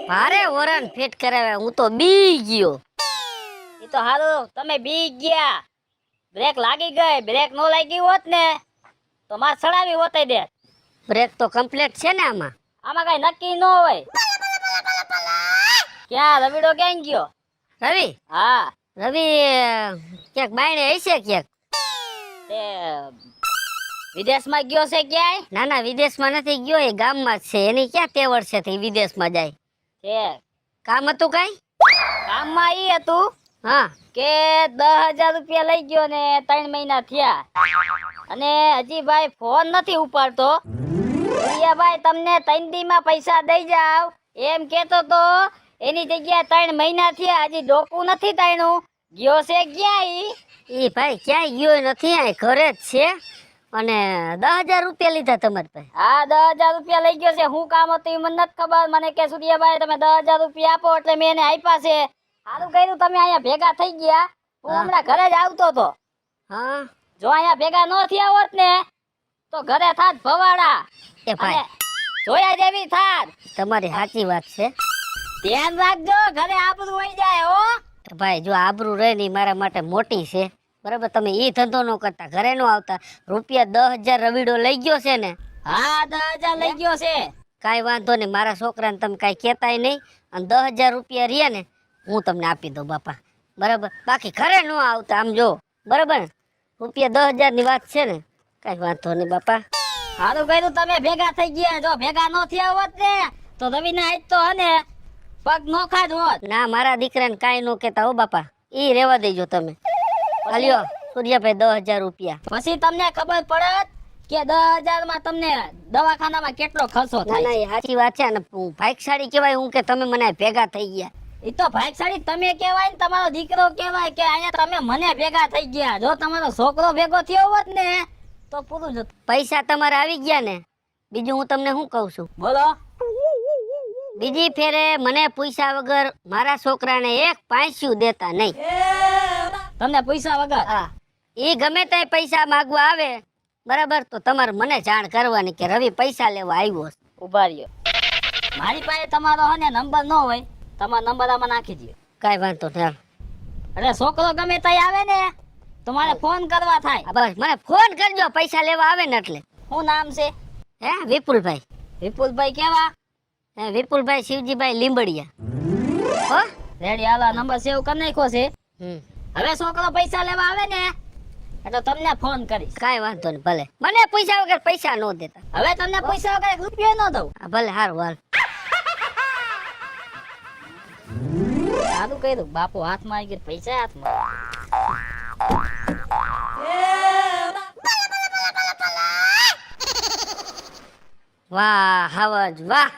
ભારે વરણ ફિટ કરાવે હું તો બી ગયો. એ તો હારું તમે બી ગયા. બ્રેક લાગી ગઈ, બ્રેક નો લાગી હોત ને તો માર સડાવી હોતે દે. બ્રેક તો કમ્પ્લીટ છે ને આમાં. આમાં કઈ નક્કી ન હોય. ક્યાં રવિડો ક્યાં ગયો? રવિ હા રવિ ક્યાંક બાયણે હશે ક્યાંક. તે વિદેશમાં ગયો છે ક્યાંય? ના ના વિદેશમાં નથી ગયો, એ ગામમાં જ છે. એની ક્યાં તેવડ છે તે વિદેશમાં જાય? છે કામ હતું કઈ? કામમાં ઈ હતું હા કે 10,000 રૂપિયા લઈ ગયો ને 3 મહિના થયા અને હજી ભાઈ ફોન નથી ઉપાડતો. ભાઈ તમને 3 દી માં પૈસા દઈ જાવ એમ કેતો તો. એની જગ્યાએ 3 મહિના થયા હજી ડોકું નથી તાણ્યું. ગયો છે ક્યાં એ ભાઈ ક્યાંય ગયો નથી, આ ઘરે જ છે. અને 10,000 રૂપિયા લીધા તમારે પાસે? હા 10,000 રૂપિયા લઈ ગયો છે. શું કામ હતું એ મને નથી ખબર. મને કે સૂર્યાભાઈ તમે 10,000 રૂપિયા આપો એટલે મેં એને આપ્યા છે. સારું કર્યું તમે અહીંયા ભેગા થઈ ગયા. હું હમણાં ઘરે જ આવતો હતો. હા જો અહીંયા ભેગા ન થયા હોત ને તો ઘરે થાત ભવાડા. એ ભાઈ જોયા જેવી થાત. તમારી સાચી વાત છે. ધ્યાન રાખજો ઘરે આબરૂ વહી જાય હો. ભાઈ જો આબરૂ રહે ને મારા માટે મોટી છે, બરાબર. તમે એ ધંધો ન કરતા, ઘરે ન આવતા. રૂપિયા 10,000 રવિડો લઈ ગયો છે ને? હા 10,000 લઈ ગયો છે. કાંઈ વાંધો નહીં, મારા છોકરાને તમે કાંઈ કહેતાય નહીં. અને 10,000 રૂપિયા રહ્યા ને હું તમને આપી દઉં બાપા, બરાબર. બાકી ઘરે ન આવતા, આમ જો, બરાબર ને. રૂપિયા 10,000 ની વાત છે ને, કાંઈ વાંધો નહીં બાપા. સારું કર્યું તમે ભેગા થઈ ગયા. જો ભેગા ન થયા હોત ને તો રવિને આજ તો હને પગ નોખા જ હોત. ના મારા દીકરાને કાંઈ ન કહેતા હો બાપા, એ રહેવા દેજો તમે. હાલ્યો સૂર્યાભાઈ 10,000 રૂપિયા. પછી તમને ખબર પડત કે 10,000 માં તમને દવાખાનામાં કેટલો ખર્ચો ના થાય. ના એ સાચી વાત છે. અને ભાગશાળી કહેવાય હું કે તમે મને ભેગા થઈ ગયા. એ તો ભાગશાળી તમે કહેવાય ને તમારો દીકરો કહેવાય કે અહીંયા તમે મને ભેગા થઈ ગયા. જો તમારો છોકરો ભેગો થયો હોત ને તો પૂરું જ હતું. પૈસા તમારે આવી ગયા ને. બીજું હું તમને શું કહું છું, બોલો. બીજી ફેરે મને પૈસા વગર મારા છોકરાને એક પાંસ્યું દેતા નહીં. તમને પૈસા વગર? હા, એ ગમે તે પૈસા માંગવા આવે, બરાબર, તો તમારે મને જાણ કરવાની કે રવિ પૈસા લેવા આવ્યો છે. ઉભા રહ્યો. મારી પાસે તમારો હને નંબર ન હોય, તમારો નંબર આમાં નાખી દો. કાંઈ વાંધો નહીં. એટલે છોકરો ગમે તઈ આવે ને તો મારે ફોન કરવા થાય. બસ મને ફોન કરજો પૈસા લેવા આવે ને એટલે. શું નામ છે? હે વિપુલભાઈ. વિપુલભાઈ કેવા? હે વિપુલભાઈ શિવજીભાઈ લીંબડિયા. હો રેડી હાલો નંબર સેવ કરી નાખ્યો છે. હમ હવે છોકરો પૈસા લેવા આવે ને એટલે તમને ફોન કરીશ. કાંઈ વાંધો નહીં, ભલે. મને પૈસા વગર પૈસા ન દેતા. હવે તમને પૈસા વગર 1 રૂપિયો ન દઉં. હા ભલે, હારું હાલ. સારું કર્યું બાપુ હાથમાં આવી ગયો, પૈસા હાથમાં. વાહ હાવજ વાહ.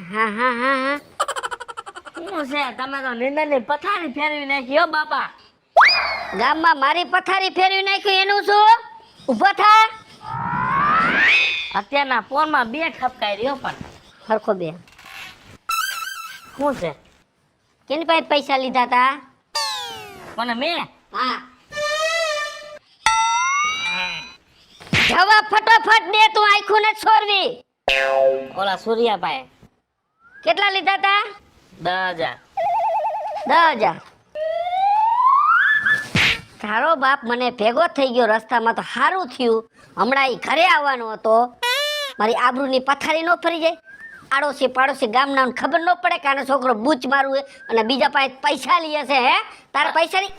હા હા હા હા. શું છે તમે તો નીંદરની પથારી ફેરવી નાખી હો બાપા. ગામમાં મારી પથારી ફેરવી નાખ્યું એનું શું? ઊભો થા. અત્યારના ફોનમાં 2 ઠપકાઈ રહ્યો પણ હરખો બે. શું છે? કેની પાસે પૈસા લીધા તા? પણ મેં હા. જવાબ ફટોફટ દે, તું આખું ન છોડવી. ઓલા સૂર્યાભાઈ કેટલા લીધા તા? 10,000. 10,000. તારો બાપ મને ભેગો થઈ ગયો રસ્તામાં તો સારું થયું. હમણાં ઈ ઘરે આવવાનો હતો. મારી આબરૂની પથારી ન ફરી જાય. આડોશી પાડોશી ગામના ખબર ન પડે કે આનો છોકરો બૂચ મારું હે અને બીજા પાસે પૈસા લઈએ છે. હે તારા પૈસાની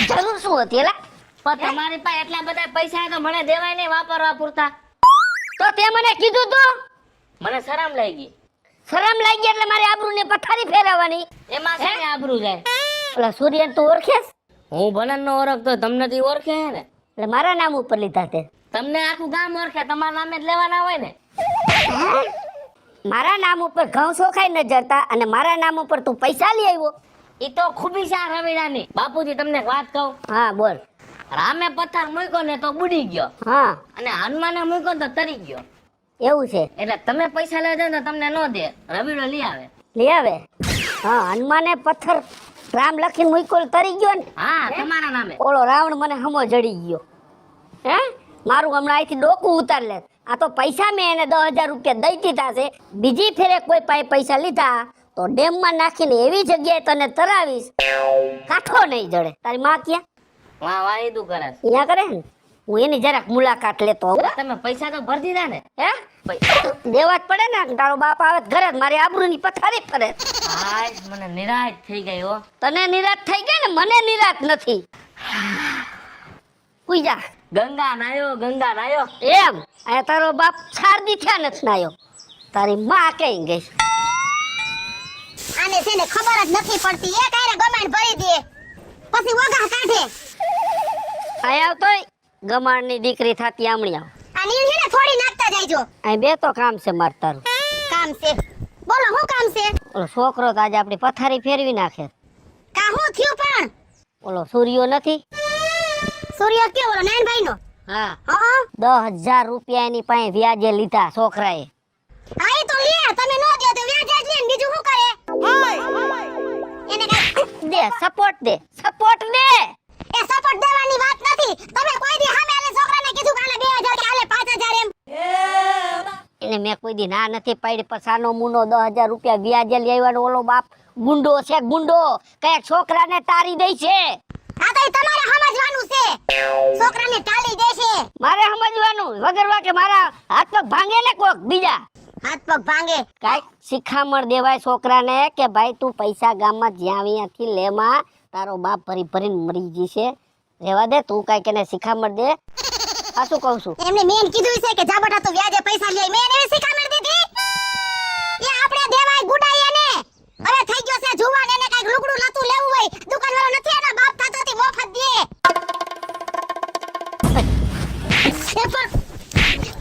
જરૂર શું હતી? એલા પણ તમારી પાસે એટલા બધા પૈસા તો મને દેવાય નહીં વાપરવા પૂરતા. તો તે મને કીધું તું. મને શરમ લાગી. શરમ લાગી એટલે મારી આબરૂની પથારી ફેરવવાની. એમાં છે ને આબરૂ જાય. ઓલા સૂર્યને તું ઓળખેસ? હું ભલે ન ઓળખતો તમને તો ઓળખે હે ને. એટલે મારા નામ ઉપર લીધા તે. તમને આખું ગામ ઓળખે, તમારા નામે જ લેવાના હોય ને. મારા નામ ઉપર ઘઉં સોખાઈ ન જતા અને મારા નામ ઉપર તું પૈસા લઈ આવ્યો. ઈ તો ખૂબી છે રવિડાની. બાપુજી તમને એક વાત કહું. હા બોલ. રામે પથ્થર મૂક્યો ને તો બુડી ગયો હા અને હનુમાને મૂક્યો તો તરી ગયો. એવું છે? એટલે તમે પૈસા લેવા જાવ તો તમને ન દે, રવિડો લઈ આવે. લઈ આવે. હા હનુમાને પથ્થર રામ લખીને મૂક્યો તરી ગયો ને. હા તમારા નામે. ઓલો રાવણ મને હમો જડી ગયો. હે મારું હમણાં અહીંથી ડોકું ઉતાર લે. આ તો પૈસા મેં એને 10,000 રૂપિયા દઈ દીધા છે. બીજી ફેરે કોઈ પાસે પૈસા લીધા તો ડેમમાં નાખીને એવી જગ્યાએ તને તરાવીશ, કાઠો નહીં જડે. તારી માં ક્યાં? વાહ વાહ એ દુ કરે છે. અહીંયા કરે ને, હું એની જરાક મુલાકાત લેતો હોઉં. તમે પૈસા તો ભરી દીધા ને? હે દેવા જ પડે ને, તારો બાપ આવે તો ઘરે જ મારી આબરૂની પથારી ફરે. હાય મને નિરાશ થઈ ગઈ હો. તને નિરાશ થઈ ગઈ ને, મને નિરાશ નથી. ઉઈ જા. ગંગા નાયો એમ આ તારો બાપ 4 દી થયા નથી નાયો. તારી માં કઈ ગઈ? આને છે ને ખબર જ નથી પડતી, એક આરે ગમાણ ભરી દે પછી વગા કાઢે. આયા તોય ગમાણની દીકરી થાતી આમળી આવ. આ નીલ છે ને થોડી નાખતા જાયજો. આ બે તો કામ છે માર તારું. કામ છે? બોલો શું કામ છે? ઓલો છોકરો તો આજે આપણી પથારી ફેરવી નાખે. કા હું થયું પણ? ઓલો સૂર્યો નથી? સૂર્ય કે ઓલો નાનભાઈ નો? હા, હા 10,000 રૂપિયા એની પાસે વ્યાજે લીધા છોકરાએ. હા એ તો લે, તમે નો દો તો વ્યાજ જ લે ને બીજું શું કરે? એને કઈ દે સપોર્ટ દે. એ સપોર્ટ દેવાની વાત નથી. તમે કોઈ દી સામે આલે છોકરાને કીધું કે આલે 2,000 કે આલે 5,000 એમ? એને મેં કોઈ દી ના નથી પાડી, પણ સાનો મુનો 10,000 રૂપિયા વ્યાજે લઈ આવ્યાનો ઓલો બાપ ગુંડો છે, ગુંડો. કયા છોકરાને તારી દઈ છે. હા તો ઈ તમારે સમજવાનું છે. છોકરાને ટાળી દેશે. મારે સમજવાનું વગર વાકે મારા હાથ પગ ભાંગે ને કોક બીજા. હાથ પગ ભાંગે. કાંઈક શિખામણ દેવાય છોકરાને કે ભાઈ તું પૈસા ગામમાં જ્યાં અહીંયાથી લેમાં, તારો બાપ ભરી ભરીને મરી જશે. રેવા દે, તું કાંઈક એને શિખામણ દે. આ શું કહું છું? એમને મેન કીધું છે કે જાબટા તું વ્યાજે પૈસા લે. મેન એવી શિખામણ દીધી. એ આપણે દેવાય ગુડાય એને. હવે થઈ ગયો છે જુવાન, એને કઈક લુગડું લતું લેવું હોય, દુકાનવાળો નથી એના બાપ થાતો થી મફત દે.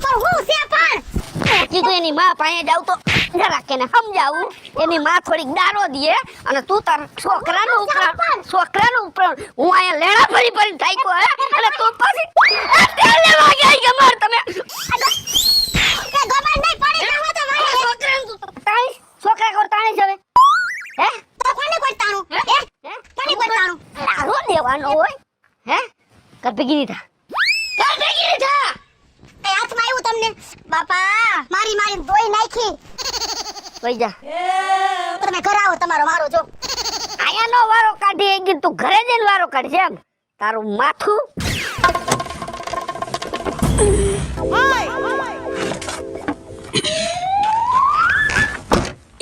પણ હું છે પણ કીધું એની માં પાસે જાવ તો જરાક એને સમજાવું. એની માં થોડીક દારો દે અને તું તાર છોકરાનું ઉપર હું અહીંયા લેણા ફરી થાક્યો હે, અને તું પછી તેલ લેવા ગઈ કે માર તમે કે ગમન નહીં પડી જાવ તો મારે છોકરા કોર તાણી જવે. હે તો કોને કોઈ તાણું? હે કોને કોઈ તાણું? દારો દેવાનો હોય. હે કર ભેગી દીધા. એ હાથમાં આવ્યું તમને? બાપા મારી દોઈ નાખી. કઈ જા. તમે ઘર આવો, તમારો વારો જો. આયાનો વારો કાઢી એકદી તું ઘરે જઈને વારો કાઢશે એમ? તારું માથું.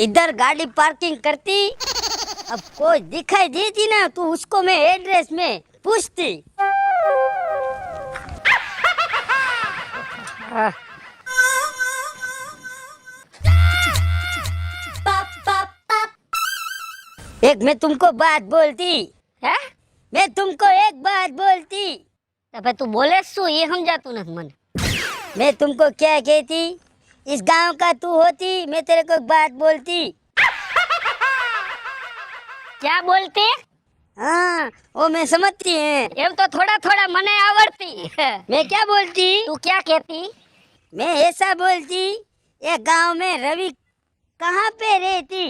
इधर गाड़ी पार्किंग करती, अब कोई दिखाई देती ना तो उसको मैं एड्रेस में पूछती. एक मैं तुमको बात बोलती है, मैं तुमको एक बात बोलती. अबे तू बोले सु ये समझातू नहीं मन. मैं तुमको क्या कहती, इस गांव का तू होती, मैं तेरे को एक बात बोलती. क्या बोलते? हाँ वो मैं समझती है. एम तो थोड़ा थोड़ा मने आवड़ती. मैं क्या बोलती, तू क्या कहती? मैं ऐसा बोलती, ये गांव में रवि कहाँ पे रहती?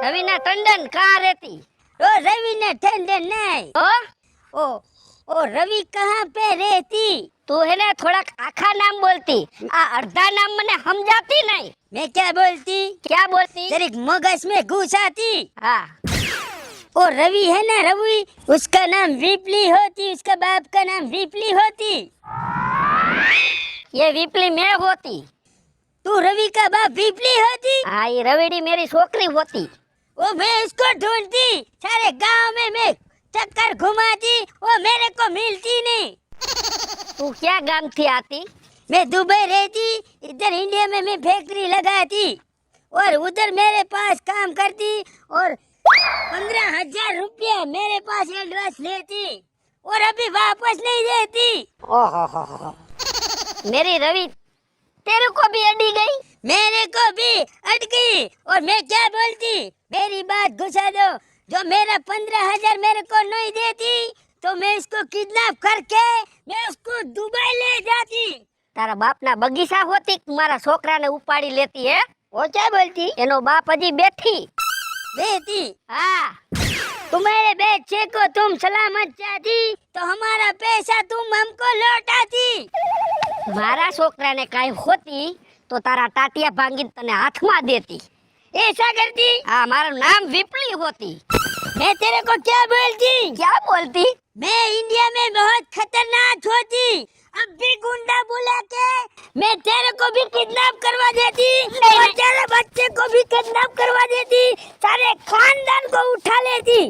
रवीना टंडन कहाँ रहती? ओ रवीना टंडन नहीं. ओ रवि कहाँ पे रहती? तू है ना थोड़ा आखा नाम बोलती, आ अर्धा नाम मने समझाती नहीं. मैं क्या बोलती? क्या बोलती? तेरे मगज में घुस आती. हाँ ओ रवि है ना, रवि उसका नाम विपली होती, उसका बाप का नाम विपली होती. ये विपली मैं होती. तू रवि का बाप विपली होती. हाँ ये रविड़ी मेरी छोकरी होती. वो मैं उसको ढूंढती, सारे गांव में मैं चक्कर घुमाती, वो मेरे को मिलती नहीं. तू क्या गांव थी आती? मैं दुबई रहती, इधर इंडिया में मैं फैक्ट्री लगाती और उधर मेरे पास काम करती और 15,000 रुपया मेरे पास एडवांस लेती और अभी वापस नहीं देती. ओहो मेरी रवि तेरे को भी अड़ी गई? मेरे को भी अटकी. और मैं क्या बोलती, मेरी बात घुसा दो, जो मेरा 15,000 मेरे को नहीं देती तो मैं इसको किडनैप करके मैं उसको दुबई ले जाती. तारा बाप ना बगीचा होती, मारा छोकरा ने उपाड़ी लेती है. वो क्या बोलती? एनो बाप हजी बैठी. हाँ तुम्हारे बच्चे को तुम सलामत चाहती तो हमारा पैसा तुम हमको लौटाती। मारा छोकराने काई होती तो तारा टाटिया भांगी तने हाथમાં देती। ऐसा करती? हाँ, मारा नाम विपली होती। मैं तेरे को क्या बोलती? क्या बोलती? मैं इंडिया में बहुत खतरनाक होती। अब भी गुंडा बुला के मैं तेरे को भी किडनैप करवा देती और तेरे बच्चे को भी किडनैप करवा देती, सारे खानदान को उठा लेती।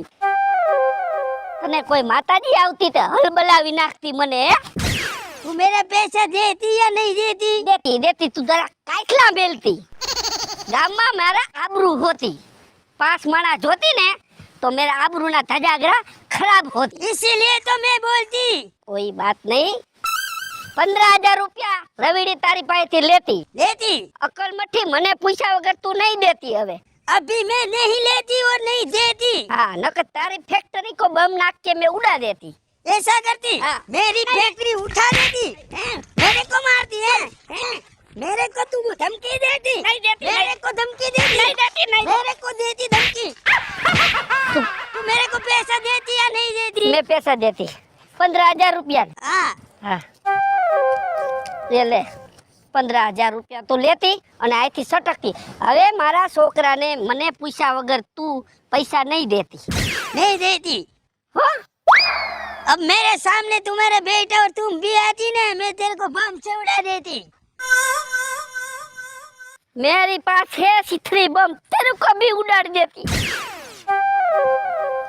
तने कोई माताजी आवती तो हलबलावी नाखती मने। तू मेरा पैसा देती या नहीं देती? देती देती। तू जरा काटला बेलती। गामમાં મારા આબરૂ होती। 5 માણસ જોતી ને तो मेरा आबरू ना धजागरा खराब होती, इसीलिए तो मैं बोलती। कोई बात नहीं। 15,000 रुपया रवीडी तारी पासे थी लेती। अकल मठी मने पूछा वगर तू नहीं देती। हवे अभी मैं नहीं लेती और नहीं देती। हाँ, नकर तारी फैक्ट्री को बम नाक के मैं उड़ा देती। ऐसा करती? हाँ। मेरी फैक्ट्री उठा देती, मेरे को मारती है, मेरे को तू धमकी देती? नहीं देती। मेरे को धमकी देती? नहीं देती। नहीं, मेरे को देती धमकी। तू मेरे को पैसा देती या नहीं देती? मैं पैसा देती। 15,000 रुपया। हाँ हाँ, ये ले 15,000 रुपया तो लेती અને આથી સટકતી। હવે મારા છોકરાને મને પૂછ્યા વગર તું પૈસા નહીં દેતી। नहीं देती। हाँ? अब मेरे सामने तुम्हारा बेटा और तुम भी आती ना, मैं तेरे को बम से उड़ा देती। मेरी पास है सिथरी बम, तेरे को भी उड़ा देती।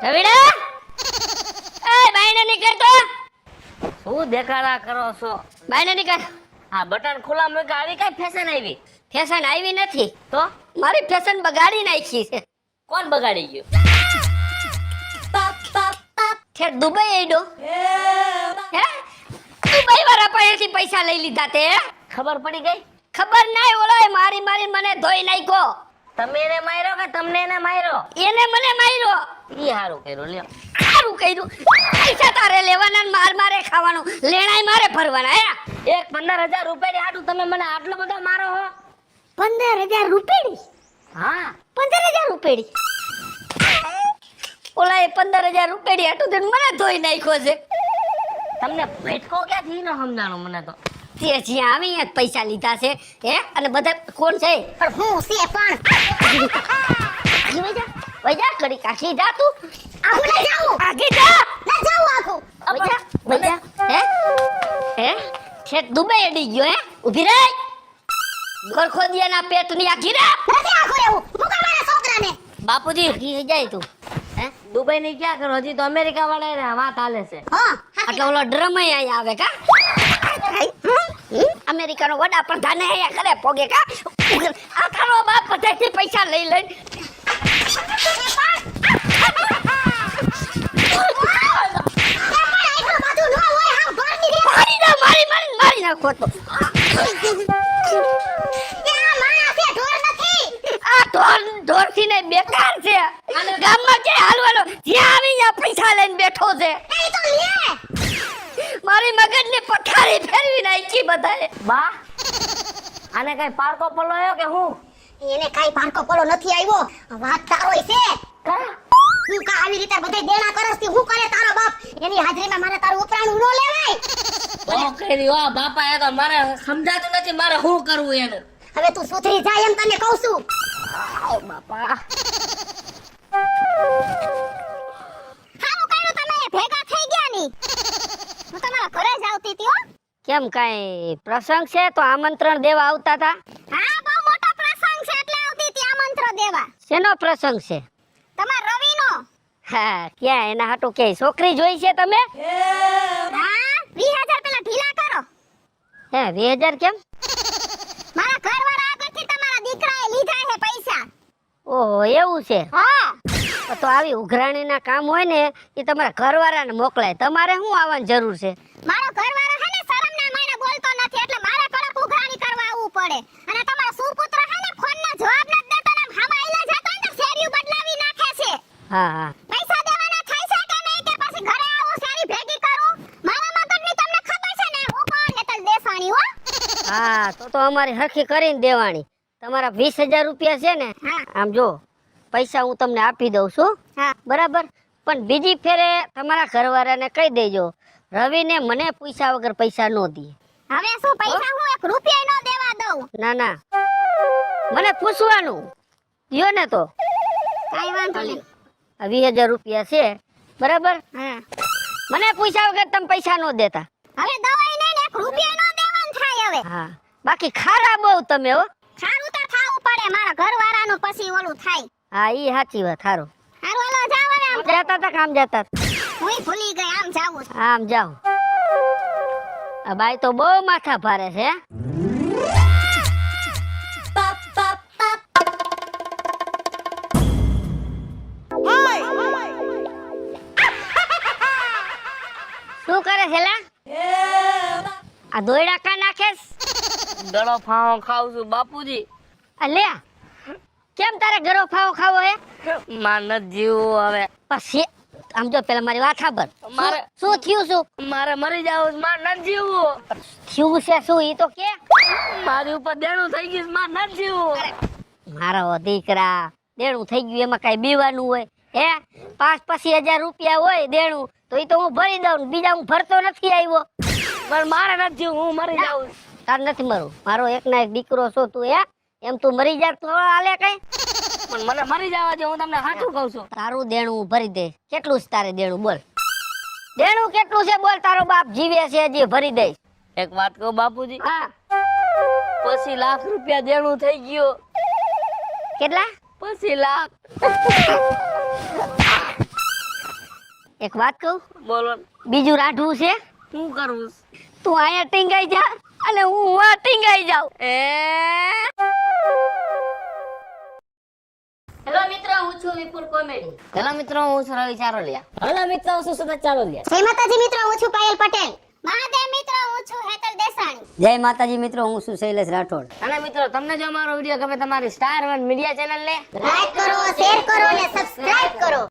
रवीड़ा, ए भाईने निकल तो। શું દેખાડા કરો છો? ભાઈને નિકળ। આ બટન ખુલ્લા મૂકી આવી કઈ ફેશન આવી? ફેશન આવી નથી તો મારી ફેશન બગાડી નાખી છે। કોણ બગાડી ગયું? છે દુબઈ આઈડો હે? દુબઈ વાળા પાસેથી પૈસા લઈ લીધા તે? ખબર પડી ગઈ? ખબર નહીં, ઓલાએ મારી મારી મને ધોઈ નાખ્યો। તમે એને માર્યો કે તમને એને માર્યો? એને મને માર્યો। ઈ હારું કર્યું લ્યો। સારું કર્યું। પૈસા તારે લેવાના ને માર મારે ખાવાનું, લેણાય મારે ભરવાના હે? એક 15,000 રૂપિયાની હાટું તમે મને આટલો બધો મારો હો? 15,000 રૂપિયાની? હા, 15,000 રૂપિયાની? ઓલાએ 15,000 રૂપિયાની હાટું તો મને ધોઈ નાખ્યો છે। તમને ભેટકો ક્યાંથી ન સમજાણું મને તો। તે જ્યાં આવી ત્યાં પૈસા લીધા છે હે? અને બધા કોણ છે? પણ હું છે પણ વૈજા કરી કાશી જા તું। આખું ન જાઉં, આગે જા। ન જાઉં આખું। વૈજા હે હે છે દુબઈ અડી ગયો હે? ઊભી રહે। ગોરખોદિયાના પેટની આખી રે। નથી આખું રહેવું, મૂકા મારા છોકરાને। બાપુજી આખી જાય તું હે? દુબઈ ની ક્યાં કરો? હજી તો અમેરિકા વાળા વાત હાલે છે। હા, એટલે ઓલો ડ્રમ અહીંયા આવે કા? અમેરિકાનો વડાપ્રધાન અહીંયા કરે પોગે કા? આ તારો બાપ બધાથી પૈસા લઈ લઈને એટલું બધું ન હોય, હાવ ઘરની રે। મારી નાખો તો। કે આ માણસ છે, ઢોર નથી। આ ઢોરથી ને બેકાર છે। અને ગામમાં કે હાલવાનો જ્યાં આવી ત્યાં પૈસા લઈને બેઠો છે। નહીં તો લે। મારી મગજની પથારી ફેરવી નાખી બધાએ। બા આને કઈ પારકો પલોયો કે હું? એને કાઈ પારકો પલો નથી આવ્યો, વાત તારોય છે। કા? તું કા આવી રીતે બધે દેણા કરસ થી હું કરે તારો બાપ? એની હાજરીમાં મારે તારું ઉપરાણું નો લેવાય। ઓ કરી વાહ બાપા, એ તો મારે સમજાતું નથી મારે શું કરવું એનું। હવે તું સુધરી જાય એમ તને કહું છું। આવ બાપા। હારું કર્યું તમે ભેગા થઈ ગયા ની। હું તમારા ઘરે જ આવતી હતી હો। કેમ કાંઈ પ્રસંગ છે તો આમંત્રણ દેવા આવતા હતા? હા, બહુ મોટો પ્રસંગ છે એટલે આવતી હતી આમંત્રણ દેવા। શેનો પ્રસંગ છે? તમાર રવિનો। હા, ક્યાં એના હાટુ કે છોકરી જોઈ છે તમે? હા, 20,000 પેલા ઢીલા કરો। હે 20,000 કેમ? મારા ઘરવાળા આગળથી તમારા દીકરાએ લીધા છે પૈસા। ઓહો, એવું છે? હા, તો આવી ઉઘરાણીના કામ હોય ને એ તમારા ઘરવાળાને મોકલાય, તમારે શું આવવાની જરૂર છે? મારો ઘરવાળો હે ને શરમના માને બોલતો નથી એટલે મારે કડક ઉઘરાણી કરવા આવવું પડે। અને તમારો સુપુત્ર હે ને ફોનનો જવાબ નથી દેતો ને હામાં આઈલા જાતો ને તો શેરીયું બદલાવી નાખે છે। હા હા, પૈસા દેવાના થાય છે કે નહીં કે પછી ઘરે આવું શેરી ભેગી કરું? મારા મગજની તમને ખબર છે ને, હું કોણ નેતલ દેસાણી હો। હા, તો અમારી હરખી કરીને દેવાની। તમારા 20,000 રૂપિયા છે ને, હા, આમ જો પૈસા હું તમને આપી દઉં છું હા, બરાબર, પણ બીજી ફેરે તમારા ઘરવાળાને કહી દેજો રવિને મને પૂછ્યા વગર પૈસા ન દે. હવે શું પૈસા હું એક રૂપિયા નો દેવા દઉં? ના ના મને પૂછવાનું દ્યો ને તો કાઈ વાંધો નહીં. 20,000 રૂપિયા છે બરાબર. હા મને પૂછ્યા વગર તમે પૈસા ન દેતા. હવે દવાઈ નહીં ને એક રૂપિયા નો દેવાનું થાય હવે. હા બાકી ખારા બહુ તમે હો. સારું તો થાવું પડે મારા ઘરવાળાનું પછી ઓલું થાય. હા ઈ સાચી વાત. સારું હારું હાલો જાવ હવે આમ. જતા તા કામ જતા તા. હુંય ભૂલી ગઈ આમ જાવું છે. આમ જાઓ. આ બાઈ તો બહુ માથા ભારે છે. શું કરે છે લા? આ દોયડા કા નાખેસ? ગળો ફાવો ખાવ છું બાપુજી. આ લે કેમ તારે ગરો ફાવો ખાવો હે? માર ન જીવવું હવે. પછી આમ જો પેલા મારી વાત સાંભળ. મારે- શું થયું? શું મારે મરી જાવું છે. માર ન જીવવું. થયું છે? શું ઈ તો કે મારી ઉપર દેણું થઈ ગયું છે. માર ન જીવવું. મારો દીકરા દેણું થઈ ગયું એમાં કઈ બીવાનું હોય હે? 5,000 રૂપિયા હોય દેણું તો ઈ તો હું ભરી દઉં ને બીજા હું ભરતો નથી આવ્યો. પણ મારે ન જીવવું. હું મરી જાવું. તાર નથી મરવું. મારો એક ના એક દીકરો છો તું હે? એમ તું મરી જા તો હાલે કઈ? પણ મને મરી જવા દે. હું તમને સાચું કહું છું. તારું દેણું હું ભરી દે. કેટલું છે તારે દેણું? બોલ દેણું કેટલું છે બોલ. તારો બાપ જીવે છે હજી ભરી દઈશ. એક વાત કહું બાપુજી, હા 25 લાખ રૂપિયા દેણું થઈ ગયું. કેટલા? 25 લાખ. એક વાત કહું, બોલો બીજું રાઢવું છે. શું કરવું? તું અહીંયા ટીંગાઈ જા અને હું આ ટીંગાઈ જાઉં. હેલો મિત્રો, હું છું વિપુલ કોમેડી. હેલો મિત્રો, હું છું રવિ ચારોલિયા. હેલો મિત્રો, હું છું સુરત ચાલોલિયા. જય માતાજી મિત્રો હું છું પાયલ પટેલ. મહાદેવ મિત્રો હું છું હેતલ દેસાણી. જય માતાજી મિત્રો, હું છું શૈલેષ રાઠોડ. અને મિત્રો, તમને જો અમારો વિડીયો ગમે તમારી સ્ટાર વન મીડિયા ચેનલ ને લાઈક કરો, શેર કરો અને સબસ્ક્રાઇબ કરો.